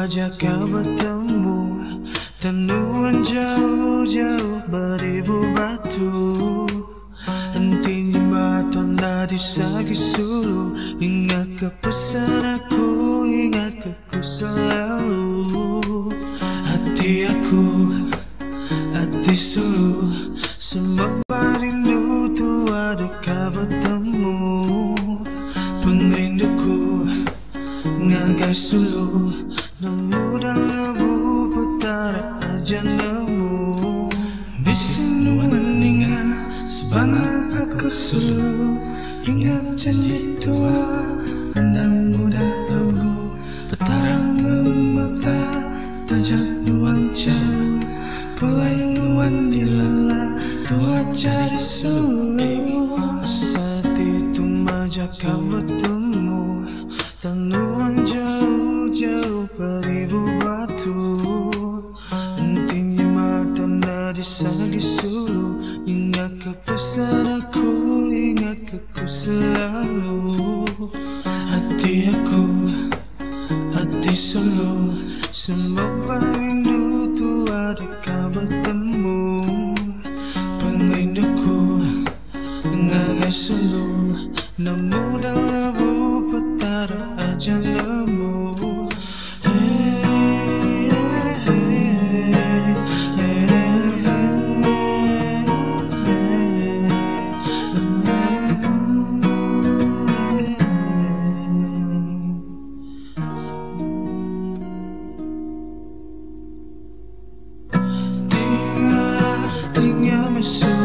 jika bertemu tentuan jauh-jauh beribu batu. Hentinya baton dari sagi sulu. Ingat ke pesan aku, ingat ke ku selalu. Hati aku, hati sulu, semua rindu tu adakah bertemu. Pengrinduku ngagai sulu, nemu dan lebu putara aja nemu. Di sini meninggal sebanyak aku sulu. Ingat janji tua, andang muda lembu. Petarang mata, tajam nuang jauh. Pulai nuan dilala, tua jadi sulu. Saat itu majaka bertemu, tentuan jauh-jauh beribu batu. Hentinya mata dari sagi sulu. Ingat ke pesan aku, ingat ke ku selalu. Hati aku, hati sulu, semua rindu tu adakah bertemu. Pengrinduku ngagai sulu, nemu dan lebu petara aja nemu. Tinggal mesu